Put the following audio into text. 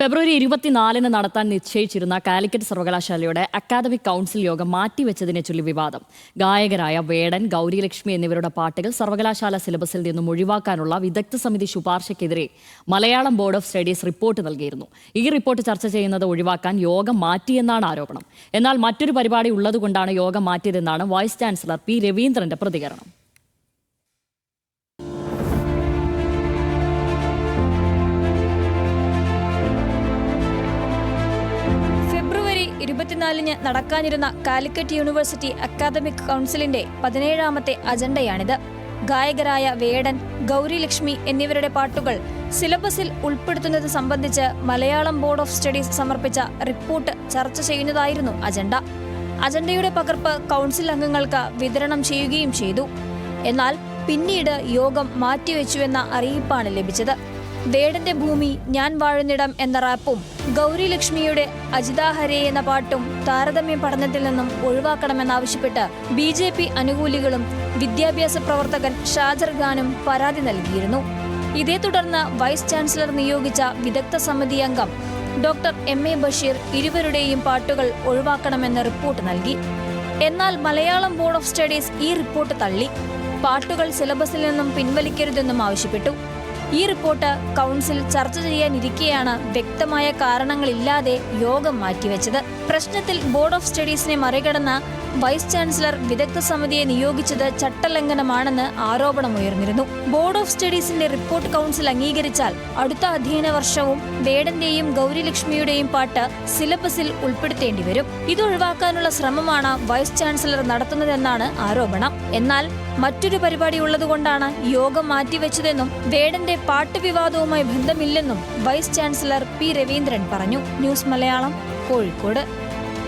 ഫെബ്രുവരി 24 നടത്താൻ നിശ്ചയിച്ചിരുന്ന കാലിക്കറ്റ് സർവകലാശാലയുടെ അക്കാദമിക് കൗൺസിൽ യോഗം മാറ്റിവെച്ചതിനെ ചൊല്ലി വിവാദം. ഗായകരായ വേടൻ, ഗൗരിലക്ഷ്മി എന്നിവരുടെ പാട്ടുകൾ സർവകലാശാല സിലബസിൽ നിന്നും ഒഴിവാക്കാനുള്ള വിദഗ്ധ സമിതി ശുപാർശയ്ക്കെതിരെ Malayalam board of studies report നൽകിയിരുന്നു. ഈ റിപ്പോർട്ട് ചർച്ച ചെയ്യുന്നത് ഒഴിവാക്കാൻ യോഗം മാറ്റിയെന്നാണ് ആരോപണം. എന്നാൽ മറ്റൊരു പരിപാടി ഉള്ളതുകൊണ്ടാണ് യോഗം മാറ്റിയതെന്നാണ് വൈസ് ചാൻസലർ പി രവീന്ദ്രന്റെ പ്രതികരണം. നടക്കാനിരുന്ന കാലിക്കറ്റ് യൂണിവേഴ്സിറ്റി അക്കാദമിക് കൗൺസിലിന്റെ 17ാമത്തെ അജണ്ടയാണിത്. ഗായകരായ വേടൻ, ഗൗരിലക്ഷ്മി എന്നിവരുടെ പാട്ടുകൾ സിലബസിൽ ഉൾപ്പെടുത്തുന്നത് സംബന്ധിച്ച് മലയാളം ബോർഡ് ഓഫ് സ്റ്റഡീസ് സമർപ്പിച്ച റിപ്പോർട്ട് ചർച്ച ചെയ്യുന്നതായിരുന്നു അജണ്ട. അജണ്ടയുടെ പകർപ്പ് കൗൺസിൽ അംഗങ്ങൾക്ക് വിതരണം ചെയ്യുകയും ചെയ്തു. എന്നാൽ പിന്നീട് യോഗം മാറ്റിവെച്ചുവെന്ന അറിയിപ്പാണ് ലഭിച്ചത്. വേടന്റെ ഭൂമി ഞാൻ വാഴുന്നിടം എന്ന റാപ്പും ഗൗരിലക്ഷ്മിയുടെ അജിതാ ഹരേ എന്ന പാട്ടും താരതമ്യ പഠനത്തിൽ നിന്നും ഒഴിവാക്കണമെന്നാവശ്യപ്പെട്ട് BJP അനുകൂലികളും വിദ്യാഭ്യാസ പ്രവർത്തകൻ ഷാജർ ഖാനും പരാതി നൽകിയിരുന്നു. ഇതേ തുടർന്ന് വൈസ് ചാൻസലർ നിയോഗിച്ച വിദഗ്ധ സമിതി അംഗം ഡോക്ടർ MA ബഷീർ ഇരുവരുടെയും പാട്ടുകൾ ഒഴിവാക്കണമെന്ന് റിപ്പോർട്ട് നൽകി. എന്നാൽ മലയാളം ബോർഡ് ഓഫ് സ്റ്റഡീസ് ഈ റിപ്പോർട്ട് തള്ളി. പാട്ടുകൾ സിലബസിൽ നിന്നും പിൻവലിക്കരുതെന്നും ആവശ്യപ്പെട്ടു. ഈ റിപ്പോർട്ട് കൗൺസിൽ ചർച്ച ചെയ്യാനിരിക്കെയാണ് വ്യക്തമായ കാരണങ്ങളില്ലാതെ യോഗം മാറ്റിവെച്ചത്. പ്രശ്നത്തിൽ ബോർഡ് ഓഫ് സ്റ്റഡീസിനെ മറികടന്ന് വൈസ് ചാൻസലർ വിദഗ്ധ സമിതിയെ നിയോഗിച്ചത് ചട്ടലംഘനമാണെന്ന് ആരോപണമുയർന്നിരുന്നു. ബോർഡ് ഓഫ് സ്റ്റഡീസിന്റെ റിപ്പോർട്ട് കൗൺസിൽ അംഗീകരിച്ചാൽ അടുത്ത അധ്യയന വർഷവും വേടന്റെയും ഗൗരിലക്ഷ്മിയുടെയും പാട്ട് സിലബസിൽ ഉൾപ്പെടുത്തേണ്ടി വരും. ഇതൊഴിവാക്കാനുള്ള ശ്രമമാണ് വൈസ് ചാൻസലർ നടത്തുന്നതെന്നാണ് ആരോപണം. എന്നാൽ മറ്റൊരു പരിപാടി ഉള്ളതുകൊണ്ടാണ് യോഗം മാറ്റിവെച്ചതെന്നും വേടന്റെ പാട്ട് വിവാദവുമായി ബന്ധമില്ലെന്നും വൈസ് ചാൻസലർ പി രവീന്ദ്രൻ പറഞ്ഞു. ന്യൂസ് മലയാളം, കോഴിക്കോട്.